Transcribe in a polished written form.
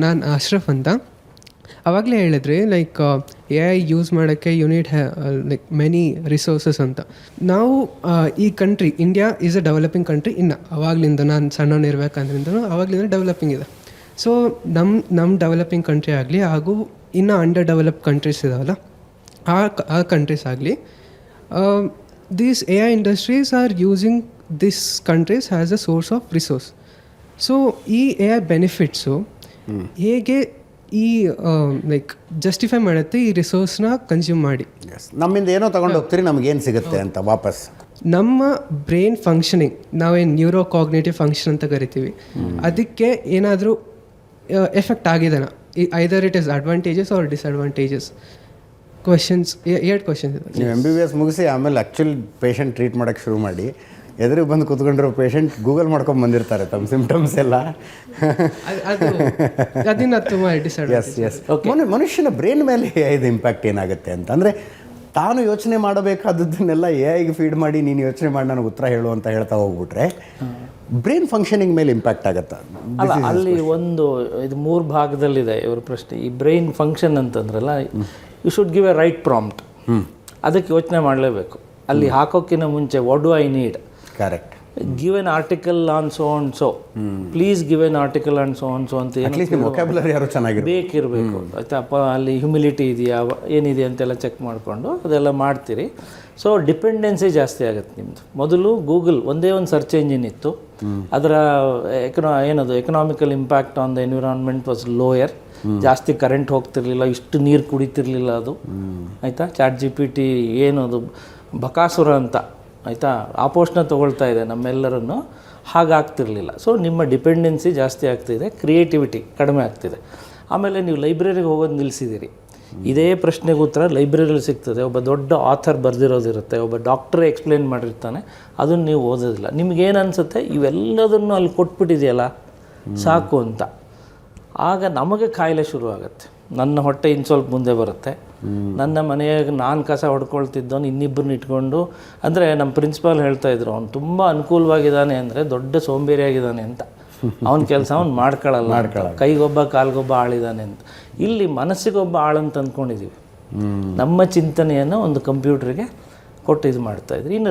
ನಾನು ಅಶ್ರಫ್ ಅಂತ. ಆವಾಗಲೇ ಹೇಳಿದ್ರಿ ಲೈಕ್ ಎ ಐ ಯೂಸ್ ಮಾಡೋಕ್ಕೆ ಯೂನಿಟ್ ಲೈಕ್ ಮೆನಿ ರಿಸೋರ್ಸಸ್ ಅಂತ. ನಾವು ಈ country India is a developing country. ಇನ್ನು ಅವಾಗಲಿಂದ ನಾನು ಸಣ್ಣವನಿರ್ಬೇಕಂದ್ರಿಂದ ಅವಾಗಲಿಂದ ಡೆವಲಪಿಂಗ್ ಇದೆ. ಸೊ ನಮ್ಮ ಡೆವಲಪಿಂಗ್ ಕಂಟ್ರಿ ಆಗಲಿ ಹಾಗೂ ಇನ್ನು ಅಂಡರ್ ಡೆವಲಪ್ಡ್ ಕಂಟ್ರೀಸ್ ಇದಾವಲ್ಲ ಆ ಕಂಟ್ರೀಸ್ ಆಗಲಿ, these A I industries are using this countries as a source of resource. So ಈ ಎ ಐ ಬೆನಿಫಿಟ್ಸು ಹೇಗೆ ಈ ಲೈಕ್ ಜಸ್ಟಿಫೈ ಮಾಡುತ್ತೆ ಈ ರಿಸೋರ್ಸ್ನ ಕನ್ಸ್ಯೂಮ್ ಮಾಡಿ. ನಮ್ಮಿಂದ ಏನೋ ತಗೊಂಡು ಹೋಗ್ತೀರಿ, ನಮಗೇನು ಸಿಗುತ್ತೆ ಅಂತ ವಾಪಸ್. ನಮ್ಮ ಬ್ರೈನ್ ಫಂಕ್ಷನಿಂಗ್, ನಾವೇನು ನ್ಯೂರೋ ಕಾಗ್ನೇಟಿವ್ ಫಂಕ್ಷನ್ ಅಂತ ಕರಿತೀವಿ, ಅದಕ್ಕೆ ಏನಾದರೂ ಎಫೆಕ್ಟ್ ಆಗಿದೆನಾ? Either it is advantages or disadvantages. Questions 2 questions ಇದೆ. ನೀವು MBBS ಮುಗಿಸಿ ಆಮೇಲೆ ಆ್ಯಕ್ಚುಲ್ ಪೇಷಂಟ್ ಟ್ರೀಟ್ ಮಾಡೋಕ್ಕೆ ಶುರು ಮಾಡಿ, ಎದುರಿಗೆ ಬಂದು ಕೂತ್ಕೊಂಡಿರೋ ಪೇಷಂಟ್ ಗೂಗಲ್ ಮಾಡ್ಕೊಂಡು ಬಂದಿರ್ತಾರೆ ತಮ್ಮ ಸಿಂಪ್ಟಮ್ಸ್ ಎಲ್ಲ. ಅದನ್ನ ತುಂಬ ಮನುಷ್ಯನ ಬ್ರೈನ್ ಮೇಲೆ ಇದು ಇಂಪ್ಯಾಕ್ಟ್ ಏನಾಗುತ್ತೆ ಅಂತ ಅಂದರೆ, ತಾನು ಯೋಚನೆ ಮಾಡಬೇಕಾದದ್ದನ್ನೆಲ್ಲ AI ಫೀಡ್ ಮಾಡಿ ನೀನು ಯೋಚನೆ ಮಾಡಿ ನನಗೆ ಉತ್ತರ ಹೇಳು ಅಂತ ಹೇಳ್ತಾ ಹೋಗ್ಬಿಟ್ರೆ ಬ್ರೈನ್ ಫಂಕ್ಷನಿಂಗ್ ಮೇಲೆ ಇಂಪ್ಯಾಕ್ಟ್ ಆಗುತ್ತಾ? ಅಲ್ಲ, ಅಲ್ಲಿ ಇದು 3 ಭಾಗದಲ್ಲಿದೆ ಇವ್ರ ಪ್ರಶ್ನೆ. ಈ ಬ್ರೈನ್ ಫಂಕ್ಷನ್ ಅಂತಂದ್ರಲ್ಲ, you should give a right prompt. ಅದಕ್ಕೆ ಯೋಚನೆ ಮಾಡಲೇಬೇಕು. ಅಲ್ಲಿ ಹಾಕೋಕ್ಕಿಂತ ಮುಂಚೆ what do I need, correct, give an article on so on so, please give an article on so on so ಅಂತ ವೊಕ್ಯಾಬ್ಯುಲರಿ ಯಾರು ಚೆನ್ನಾಗಿ ಬೇಕಿರಬೇಕು. ಆಯ್ತಪ್ಪ, ಅಲ್ಲಿ ಹ್ಯುಮಿಲಿಟಿ ಇದೆಯಾ ಏನಿದೆ ಅಂತೆಲ್ಲ ಚೆಕ್ ಮಾಡಿಕೊಂಡು ಅದೆಲ್ಲ ಮಾಡ್ತೀರಿ. ಸೊ ಡಿಪೆಂಡೆನ್ಸಿ ಜಾಸ್ತಿ ಆಗುತ್ತೆ ನಿಮ್ಮದು. ಮೊದಲು ಗೂಗಲ್ ಒಂದೇ ಒಂದು ಸರ್ಚ್ ಎಂಜಿನ್ ಇತ್ತು, ಅದರ economical impact on the environment was lower. ಜಾಸ್ತಿ ಕರೆಂಟ್ ಹೋಗ್ತಿರ್ಲಿಲ್ಲ, ಇಷ್ಟು ನೀರು ಕುಡಿತಿರ್ಲಿಲ್ಲ ಅದು. ಆಯಿತಾ, ChatGPT ಏನದು ಬಕಾಸುರ ಅಂತ, ಆಯಿತಾ, ಆಪೋಷಣ ತೊಗೊಳ್ತಾ ಇದೆ ನಮ್ಮೆಲ್ಲರನ್ನು, ಹಾಗಾಗ್ತಿರ್ಲಿಲ್ಲ. ಸೊ ನಿಮ್ಮ ಡಿಪೆಂಡೆನ್ಸಿ ಜಾಸ್ತಿ ಆಗ್ತಿದೆ, ಕ್ರಿಯೇಟಿವಿಟಿ ಕಡಿಮೆ ಆಗ್ತಿದೆ. ಆಮೇಲೆ ನೀವು ಲೈಬ್ರರಿಗೆ ಹೋಗೋದು ನಿಲ್ಲಿಸಿದ್ದೀರಿ. ಇದೇ ಪ್ರಶ್ನೆಗೆ ಉತ್ತರ ಲೈಬ್ರರಿಯಲ್ಲಿ ಸಿಗ್ತದೆ. ಒಬ್ಬ ದೊಡ್ಡ ಆಥರ್ ಬರೆದಿರೋದಿರುತ್ತೆ, ಒಬ್ಬ ಡಾಕ್ಟ್ರೇ ಎಕ್ಸ್ಪ್ಲೇನ್ ಮಾಡಿರ್ತಾನೆ, ಅದನ್ನು ನೀವು ಓದೋದಿಲ್ಲ. ನಿಮಗೇನು ಅನಿಸುತ್ತೆ, ಇವೆಲ್ಲದನ್ನು ಅಲ್ಲಿ ಕೊಟ್ಬಿಟ್ಟಿದೆಯಲ್ಲ ಸಾಕು ಅಂತ. ಆಗ ನಮಗೆ ಕಾಯಿಲೆ ಶುರು ಆಗುತ್ತೆ. ನನ್ನ ಹೊಟ್ಟೆ ಇನ್ನು ಸ್ವಲ್ಪ ಮುಂದೆ ಬರುತ್ತೆ. ನನ್ನ ಮನೆಯಾಗ ನಾನು ಕಸ ಹೊಡ್ಕೊಳ್ತಿದ್ದವನು ಇನ್ನಿಬ್ಬರನ್ನ ಇಟ್ಕೊಂಡು, ಅಂದರೆ ನಮ್ಮ ಪ್ರಿನ್ಸಿಪಾಲ್ ಹೇಳ್ತಾಯಿದ್ರು, ಅವ್ನು ತುಂಬ ಅನುಕೂಲವಾಗಿದ್ದಾನೆ ಅಂದರೆ ದೊಡ್ಡ ಸೋಂಬೇರಿಯಾಗಿದ್ದಾನೆ ಅಂತ. ಅವನ ಕೆಲಸ ಅವ್ನು ಮಾಡ್ಕೊಳ್ಳಲ್ಲ, ಕೈಗೊಬ್ಬ ಕಾಲ್ಗೊಬ್ಬ ಆಳಿದ್ದಾನೆ ಅಂತ. ಇಲ್ಲಿ ಮನಸ್ಸಿಗೊಬ್ಬ ಆಳಂತ ಅಂದ್ಕೊಂಡಿದ್ದೀವಿ. ನಮ್ಮ ಚಿಂತನೆಯನ್ನು ಒಂದು ಕಂಪ್ಯೂಟ್ರಿಗೆ ಕೊಟ್ಟು ಇದು ಮಾಡ್ತಾಯಿದ್ರಿ. ಇನ್ನು